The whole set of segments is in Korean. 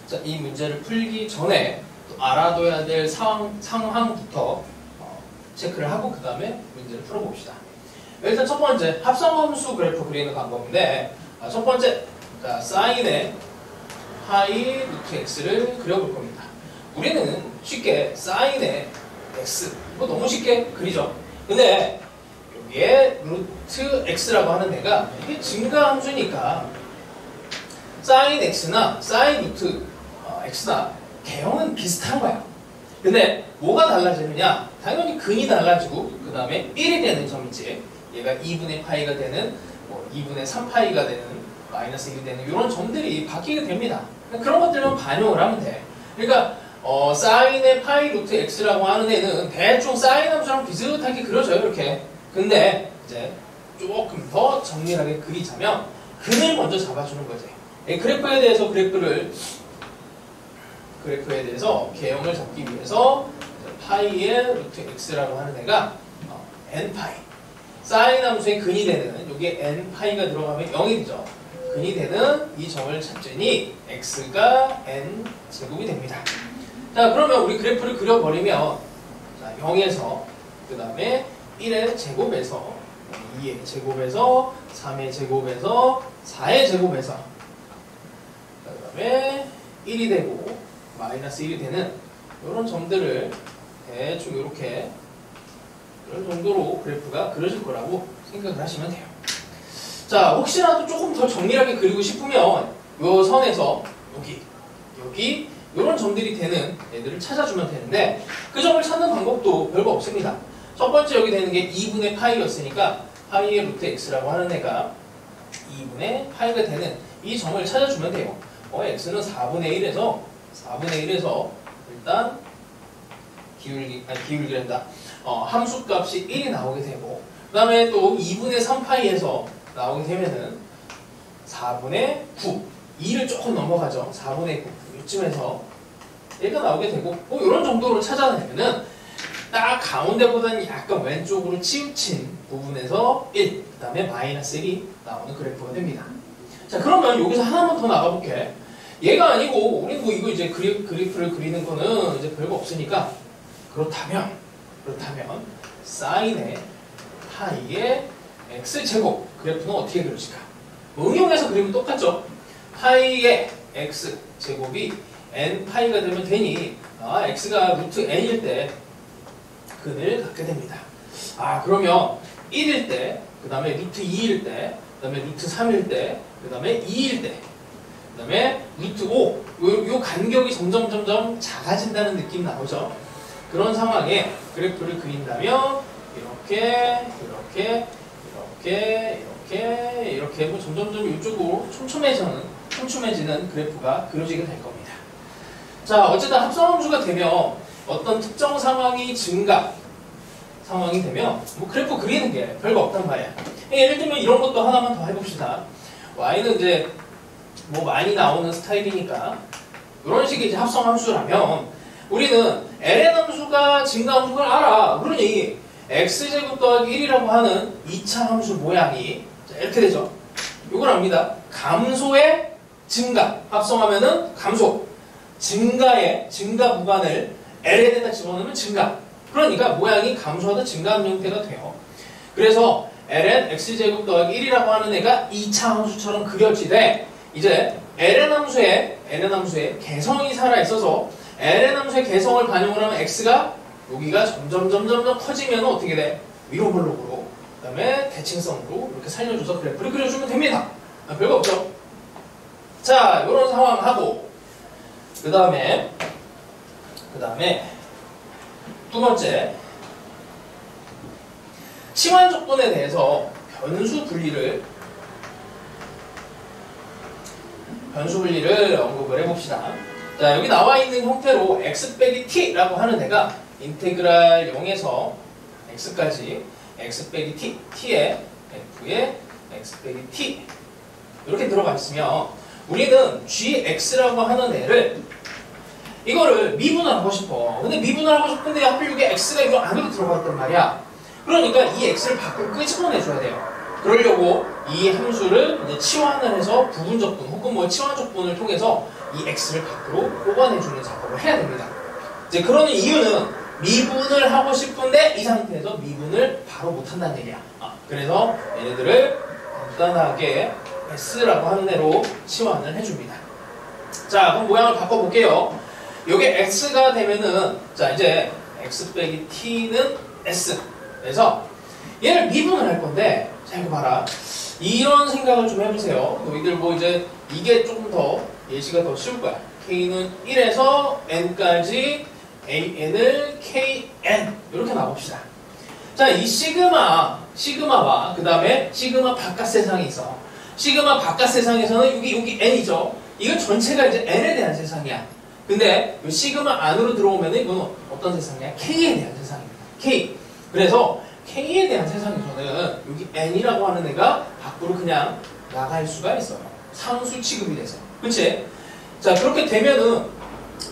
자, 이 문제를 풀기 전에 또 알아둬야 될 상황부터 체크를 하고 그 다음에 문제를 풀어봅시다. 일단 첫 번째 합성함수 그래프 그리는 방법인데 첫 번째 자, 사인의 파이 루트 x를 그려볼 겁니다. 우리는 쉽게 사인의 x 이거 너무 쉽게 그리죠. 근데 여기에 루트 x라고 하는 애가 이게 증가함수니까 사인 x나 사인 루트 x나 개형은 비슷한 거야. 근데 뭐가 달라지느냐? 당연히 근이 달라지고 그 다음에 1이 되는 점이지. 얘가 2분의 파이가 되는 2분의 3파이가 되는 마이너스 1이 되는 이런 점들이 바뀌게 됩니다. 그런 것들만 반영을 하면 돼. 그러니까 사인의 파이 루트 x라고 하는 애는 대충 사인 함수랑 비슷하게 그려져요. 이렇게. 근데 이제 조금 더 정밀하게 그리자면 근을 먼저 잡아주는 거지. 그래프에 대해서 개형을 잡기 위해서 파이의 루트 x라고 하는 애가 n파이 사인 함수의 근이 되는 여기에 n파이가 들어가면 0이 되죠. 근이 되는 이 점을 찾으니 x가 n제곱이 됩니다. 자, 그러면 우리 그래프를 그려버리면 자, 0에서 그 다음에 1의 제곱에서 2의 제곱에서 3의 제곱에서 4의 제곱에서 그 다음에 1이 되고 마이너스 1이 되는 이런 점들을 대충 이렇게 이런 정도로 그래프가 그려질 거라고 생각을 하시면 돼요. 자, 혹시라도 조금 더 정밀하게 그리고 싶으면 이 선에서 여기 이런 점들이 되는 애들을 찾아주면 되는데 그 점을 찾는 방법도 별거 없습니다. 첫 번째 여기 되는 게 2분의 파이였으니까 파이의 루트 x라고 하는 애가 2분의 파이가 되는 이 점을 찾아주면 돼요. x는 4분의 1에서 일단 기울기란다. 함수값이 1이 나오게 되고 그 다음에 또 2분의 3파이에서 나오게 되면은 4분의 9 2를 조금 넘어가죠. 4분의 9 이쯤에서 얘가 나오게 되고 이런 정도로 찾아내면은 딱 가운데보다는 약간 왼쪽으로 치우친 부분에서 1 그 다음에 마이너스 1이 나오는 그래프가 됩니다. 자, 그러면 여기서 하나만 더 나가볼게. 얘가 아니고 우리 뭐 이거 이제 그래프를 그리는 거는 이제 별거 없으니까 그렇다면 사인의 파이의 x제곱 그래프는 어떻게 그려질까? 응용해서 그리면 똑같죠. 파이의 x제곱이 n파이가 되면 되니 x가 루트 n일 때 근을 갖게 됩니다. 그러면 1일 때, 그 다음에 루트 2일 때, 그 다음에 루트 3일 때, 그 다음에 2일 때, 그 다음에 루트 5 요 간격이 점점 작아진다는 느낌 나오죠. 그런 상황에 그래프를 그린다면 이렇게 뭐 점점 이쪽으로 촘촘해지는 그래프가 그려지게 될 겁니다. 자, 어쨌든 합성함수가 되면 어떤 특정 상황이 상황이 되면 뭐 그래프 그리는 게 별거 없단 말이야. 예를 들면 이런 것도 하나만 더 해봅시다. y는 이제 뭐 많이 나오는 스타일이니까 이런 식의 이제 합성함수라면 우리는 ln 함수가 증가함수인 걸 알아. 그러니 x제곱 더하기 1이라고 하는 2차 함수 모양이 이렇게 되죠. 이걸 압니다. 감소의 증가. 합성하면은 감소. 증가 구간을 ln에다 집어넣으면 증가. 그러니까 모양이 감소하다 증가하는 형태가 돼요. 그래서 ln x제곱 더하기 1이라고 하는 애가 2차 함수처럼 그려지되 이제 ln 함수의 개성이 살아있어서 ln 함수의 개성을 반영을 하면 x가 여기가 점점 커지면 어떻게 돼? 위로 볼록으로 그 다음에 대칭성으로 이렇게 살려줘서 그래프를 그려주면 됩니다. 별거 없죠? 자, 이런 상황하고 그 다음에 두 번째 치환 조건에 대해서 변수 분리를 언급을 해봅시다. 자, 여기 나와 있는 형태로 x 빼기 t라고 하는 애가 인테그랄 0에서 x까지 x 빼기 t의 f의 x 빼기 t 이렇게 들어가 있으면 우리는 gx라고 하는 애를 이거를 미분하고 싶어. 근데 미분하고 싶은데 하필 이게 x가 이거 안으로 들어가 있단 말이야. 그러니까 이 x를 밖으로 끄집어내줘야 돼요. 그러려고 이 함수를 이제 치환을 해서 부분적분 혹은 뭐 치환적분을 통해서 이 x를 밖으로 뽑아내주는 작업을 해야 됩니다. 이제 그러는 이유는 미분을 하고 싶은데 이 상태에서 미분을 바로 못한다는 얘기야. 그래서 얘네들을 간단하게 s라고 하는 애로 치환을 해줍니다. 자, 그럼 모양을 바꿔볼게요. 요게 x가 되면은, 자, 이제 x 빼기 t는 s. 그래서 얘를 미분을 할 건데, 자, 이거 봐라. 이런 생각을 좀 해보세요. 너희들 뭐 이제 이게 조금 더 예시가 더 쉬울 거야. k는 1에서 n까지 an을 kn. 이렇게 나봅시다. 자, 이 시그마와 그 다음에 시그마 바깥 세상에 있어. 시그마 바깥 세상에서는 여기 n이죠. 이건 전체가 이제 n에 대한 세상이야. 근데 이 시그마 안으로 들어오면 이건 어떤 세상이야? k에 대한 세상입니다. k. 그래서 k에 대한 세상에서는 여기 n이라고 하는 애가 밖으로 그냥 나갈 수가 있어요. 상수 취급이 돼서. 그치? 자, 그렇게 되면은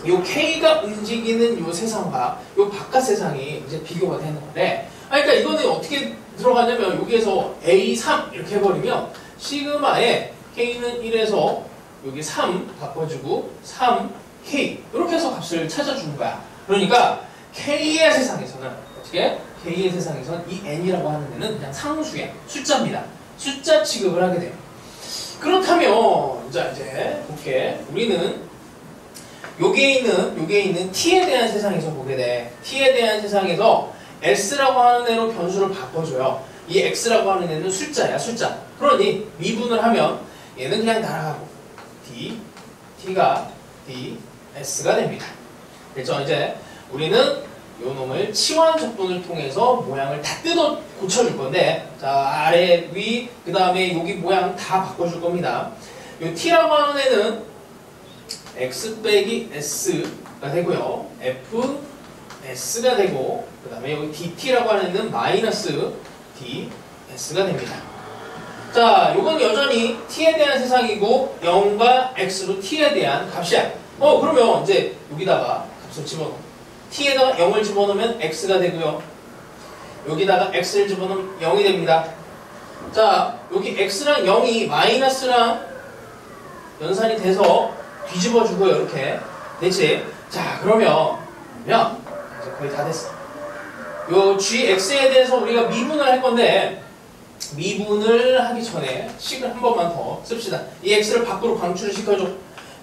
요 k가 움직이는 요 세상과 요 바깥 세상이 이제 비교가 되는 건데, 그러니까 이거는 어떻게 들어가냐면 여기에서 A3 이렇게 해버리면 시그마에 k는 1에서 여기 3 바꿔주고 3k 이렇게 해서 값을 찾아주는 거야. 그러니까 k의 세상에서는 어떻게? k의 세상에서는 이 n이라고 하는 애는 그냥 상수야. 숫자입니다. 숫자 취급을 하게 돼요. 그렇다면 이제 볼게. 우리는 여기에 있는 t에 대한 세상에서 보게 돼. t에 대한 세상에서 s라고 하는 애로 변수를 바꿔줘요. 이 x라고 하는 애는 숫자야, 숫자. 그러니 미분을 하면 얘는 그냥 날아가고 t가 ds가 됩니다. 그렇죠? 이제 우리는 요 놈을 치환 적분을 통해서 모양을 다 뜯어 고쳐줄 건데, 자, 아래, 위, 그 다음에 여기 모양 다 바꿔줄 겁니다. 요 t라고 하는 애는 x 빼기 s가 되고요. fs가 되고, 그 다음에 여기 dt라고 하는 애는 마이너스 ds가 됩니다. 자, 요건 여전히 t에 대한 세상이고 0과 x로 t에 대한 값이야. 그러면 이제 여기다가 값을 집어넣어. t에다가 0을 집어넣으면 x가 되고요. 여기다가 x를 집어넣으면 0이 됩니다. 자, 여기 x랑 0이 마이너스랑 연산이 돼서 뒤집어주고요. 이렇게 됐지? 자, 그러면 이제 거의 다 됐어. 요 gx에 대해서 우리가 미분을 할 건데, 미분을 하기 전에 식을 한 번만 더 씁시다. 이 x를 밖으로 방출을 시켜줘.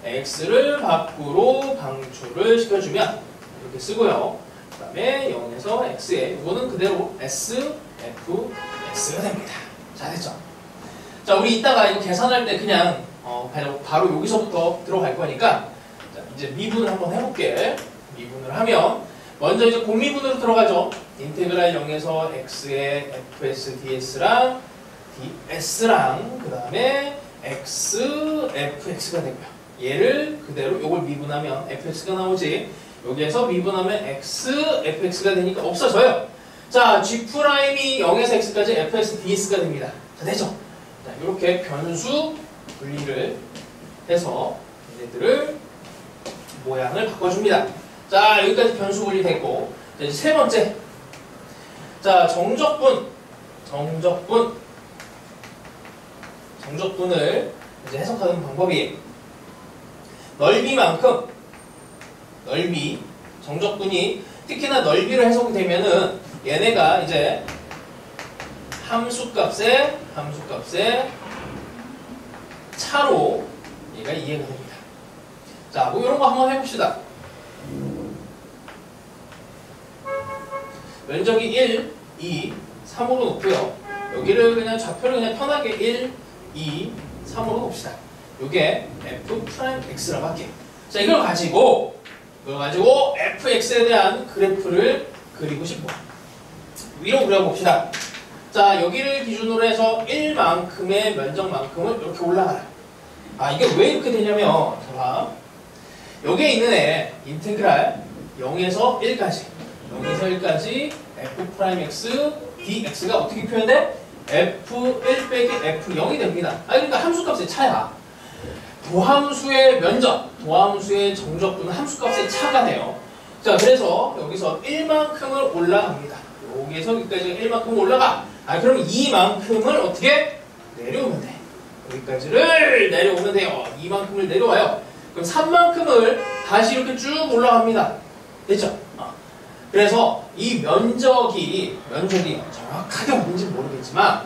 x를 밖으로 방출을 시켜주면 이렇게 쓰고요. 그 다음에 0에서 x에 이거는 그대로 s, f, x가 됩니다. 자, 됐죠? 자, 우리 이따가 이거 계산할 때 그냥 바로 여기서부터 들어갈 거니까, 자, 이제 미분을 한번 해볼게. 미분을 하면 먼저 이제 공미분으로 들어가죠. 인테그랄 0에서 x의 fs ds랑 ds랑 그 다음에 x fx가 되고요. 얘를 그대로 요걸 미분하면 fx가 나오지. 여기에서 미분하면 x fx가 되니까 없어져요. 자, g'이 0에서 x까지 fs ds가 됩니다. 자, 되죠? 자, 이렇게 변수 분리를 해서 얘네들을 모양을 바꿔줍니다. 자, 여기까지 변수 분리 됐고, 자, 이제 세 번째. 자, 정적분을 이제 해석하는 방법이 정적분이 특히나 넓이로 해석이 되면은 얘네가 이제 함수값의 차로 얘가 이해가 됩니다. 자, 뭐 이런 거 한번 해봅시다. 면적이 1, 2, 3으로 놓고요. 여기를 그냥 좌표를 그냥 편하게 1, 2, 3으로 놓읍시다. 요게 f'x라고 할게요. 자, 이걸 가지고 fx에 대한 그래프를 그리고 싶어. 위로 그려봅시다. 자, 여기를 기준으로 해서 1만큼의 면적만큼을 이렇게 올라가라. 이게 왜 이렇게 되냐면, 자, 여기에 있는 애 인테그랄 0에서 1까지 f'x dx가 어떻게 표현돼? f1 빼기 f0이 됩니다. 그러니까 함수값의 차야. 도함수의 면적, 도함수의 정적분은 함수값의 차가 돼요. 자, 그래서 여기서 1만큼을 올라갑니다. 여기에서 여기까지 1만큼 올라가. 그럼 2만큼을 어떻게 내려오면 돼? 여기까지를 내려오면 돼요. 2만큼을 내려와요. 그럼 3만큼을 다시 이렇게 쭉 올라갑니다. 됐죠? 그래서 이 면적이 정확하게 뭔지 모르겠지만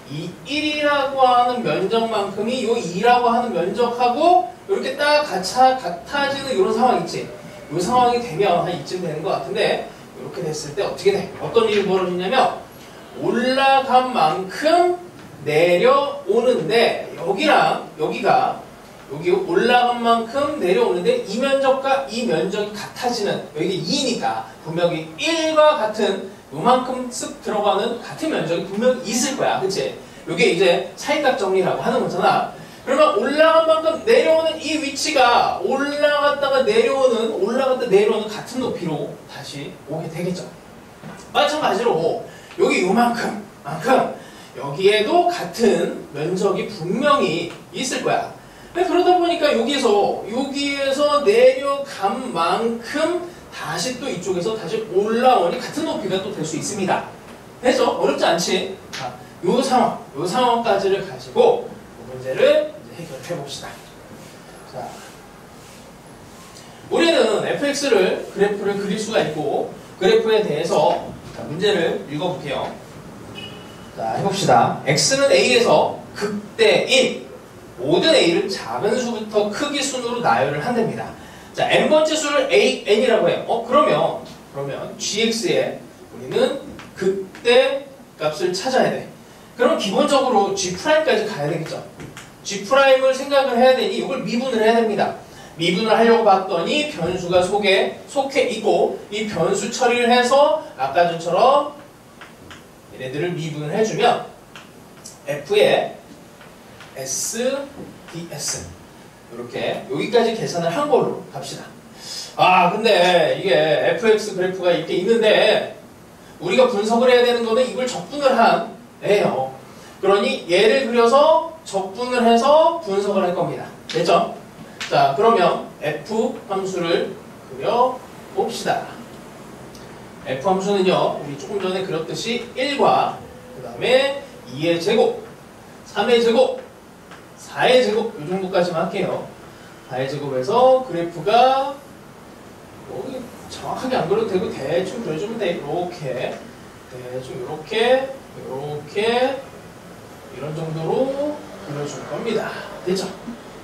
이 1이라고 하는 면적만큼이 이 2라고 하는 면적하고 이렇게 딱 같아지는 이런 상황 있지? 이 상황이 되면 한 이쯤 되는 것 같은데 이렇게 됐을 때 어떻게 돼? 어떤 일이 벌어지냐면 올라간 만큼 내려오는데 여기 올라간 만큼 내려오는데 이 면적과 이 면적이 같아지는 여기 2니까 분명히 1과 같은 요만큼 쓱 들어가는 같은 면적이 분명히 있을 거야. 그치? 이게 이제 사인각 정리라고 하는 거잖아. 그러면 올라간 만큼 내려오는 이 위치가 올라갔다 내려오는 같은 높이로 다시 오게 되겠죠. 마찬가지로 여기 요만큼 여기에도 같은 면적이 분명히 있을 거야. 그러다 보니까 여기에서 내려간 만큼 다시 또 이쪽에서 다시 올라오니 같은 높이가 또 될 수 있습니다. 됐죠? 어렵지 않지? 자, 요 상황까지를 가지고 이 문제를 이제 해결해 봅시다. 자, 우리는 fx를 그래프를 그릴 수가 있고 그래프에 대해서 자, 문제를 읽어볼게요. 자, 해봅시다. x는 a에서 극대인 모든 a를 작은 수부터 크기 순으로 나열을 한답니다. 자, n번째 수를 n이라고 해요. 그러면 gx에 우리는 극대 값을 찾아야 돼. 그럼 기본적으로 g'까지 가야 되겠죠. g'을 생각을 해야 되니 이걸 미분을 해야 됩니다. 미분을 하려고 봤더니 변수가 속해 있고 이 변수 처리를 해서 아까 전처럼 얘네들을 미분을 해주면 f의 s, ds 이렇게 여기까지 계산을 한 걸로 갑시다. 근데 이게 fx 그래프가 이렇게 있는데 우리가 분석을 해야 되는 거는 이걸 적분을 한 애예요. 그러니 얘를 그려서 적분을 해서 분석을 할 겁니다. 됐죠? 자, 그러면 f 함수를 그려봅시다. f 함수는요, 우리 조금 전에 그렸듯이 1과 그 다음에 2의 제곱, 3의 제곱, 4의 제곱 이 정도까지만 할게요. 4의 제곱에서 그래프가 정확하게 안 그려도 되고 대충 그려주면 돼. 이렇게 대충 이렇게 이런 정도로 그려줄 겁니다. 됐죠?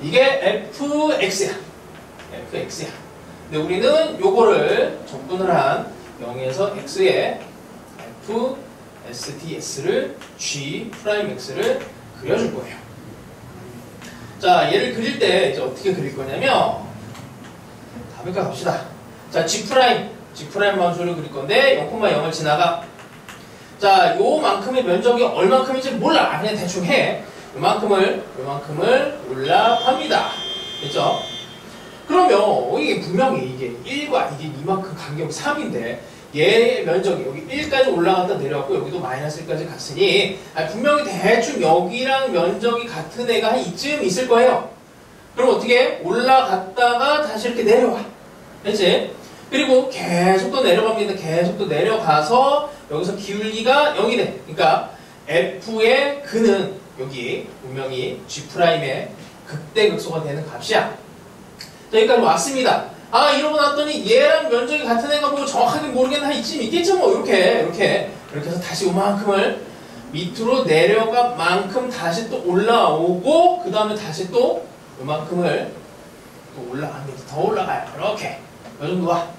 이게 fx야. 근데 우리는 요거를 적분을 한 0에서 x에 f s ds를 g'x를 그려줄 거예요. 자, 얘를 그릴 때 이제 어떻게 그릴 거냐면 답을까 갑시다. 자, g' 함수를 그릴 건데 0,0을 지나가. 자, 요만큼의 면적이 얼만큼인지 몰라. 그냥 대충 해. 요만큼을 올라갑니다. 됐죠? 그러면 이게 분명히 이게 1과 이게 이만큼 간격 3인데 얘의 면적이 여기 1까지 올라갔다 내려왔고 여기도 마이너스 1까지 갔으니 분명히 대충 여기랑 면적이 같은 애가 한 이쯤 있을 거예요. 그럼 어떻게 올라갔다가 다시 이렇게 내려와. 됐지? 그리고 계속 또 내려갑니다. 계속 또 내려가서 여기서 기울기가 0이 돼. 그러니까 f의 근은 여기 분명히 g'의 극대극소가 되는 값이야. 자, 여기까지 왔습니다. 이러고 났더니 얘랑 면적이 같은 애가 뭐 정확하게 모르겠는 한 이쯤 있겠죠 뭐. 이렇게 해서 다시 요만큼을 밑으로 내려간 만큼 다시 또 올라오고 그 다음에 다시 또 요만큼을 또 올라갑니다. 더 올라가요. 이렇게 이 정도가.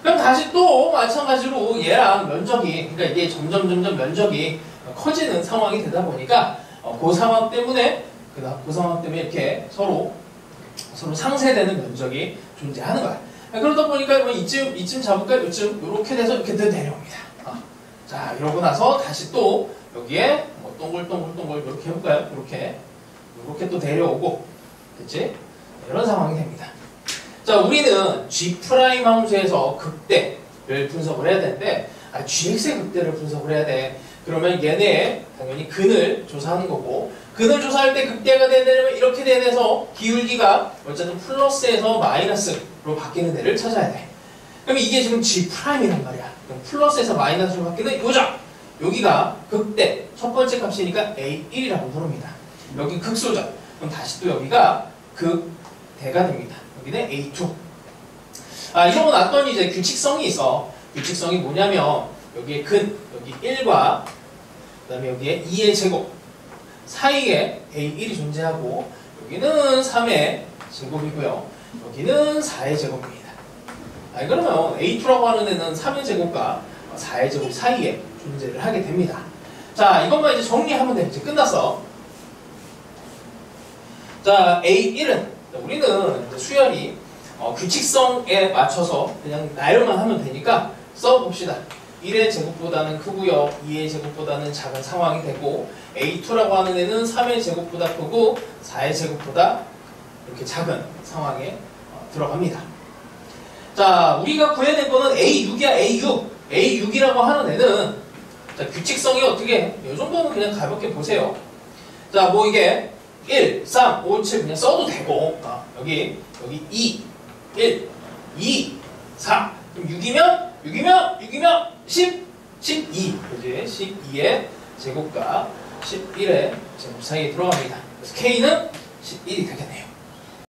그럼 다시 또 마찬가지로 얘랑 면적이, 그러니까 이게 점점 면적이 커지는 상황이 되다 보니까 그 상황 때문에 이렇게 서로 상쇄되는 면적이 존재하는 거야. 그러다 보니까 뭐 이쯤 잡을까? 이쯤 이렇게 돼서 이렇게 내려옵니다. 자, 이러고 나서 다시 또 여기에 뭐 동글동글 이렇게 해볼까요? 이렇게 또 내려오고, 됐지? 이런 상황이 됩니다. 자, 우리는 g' 함수에서 극대를 분석을 해야 되는데 gx의 극대를 분석을 해야 돼. 그러면 얘네 당연히 근을 조사하는 거고, 근을 조사할 때 극대가 되려면 이렇게 돼서 기울기가 어쨌든 플러스에서 마이너스로 바뀌는 애를 찾아야 돼. 그럼 이게 지금 g'이란 말이야. 그럼 플러스에서 마이너스로 바뀌는 요점, 여기가 극대 첫 번째 값이니까 a1이라고 부릅니다. 여기 극소점. 그럼 다시 또 여기가 대가 됩니다. 여기는 A2. 이러고 났더니 이제 규칙성이 있어. 규칙성이 뭐냐면 여기에 여기 1과 그 다음에 여기에 2의 제곱 사이에 A1이 존재하고 여기는 3의 제곱이고요. 여기는 4의 제곱입니다. 그러면 A2라고 하는 애는 3의 제곱과 4의 제곱 사이에 존재를 하게 됩니다. 자, 이것만 이제 정리하면 돼. 이제 끝났어. 자, A1은 우리는 이제 수열이 규칙성에 맞춰서 그냥 나열만 하면 되니까 써봅시다. 1의 제곱보다는 크고요. 2의 제곱보다는 작은 상황이 되고 A2라고 하는 애는 3의 제곱보다 크고 4의 제곱보다 이렇게 작은 상황에 들어갑니다. 자, 우리가 구해야 될 거는 A6이야. A6. A6이라고 하는 애는 자, 규칙성이 어떻게 해? 이 정도는 그냥 가볍게 보세요. 자, 뭐 이게 1, 3, 5, 7 그냥 써도 되고 여기 2, 1, 2, 4 그럼 6이면 10, 12 그지? 12의 제곱과 11의 제곱 사이에 들어갑니다. 그래서 K는 11이 되겠네요.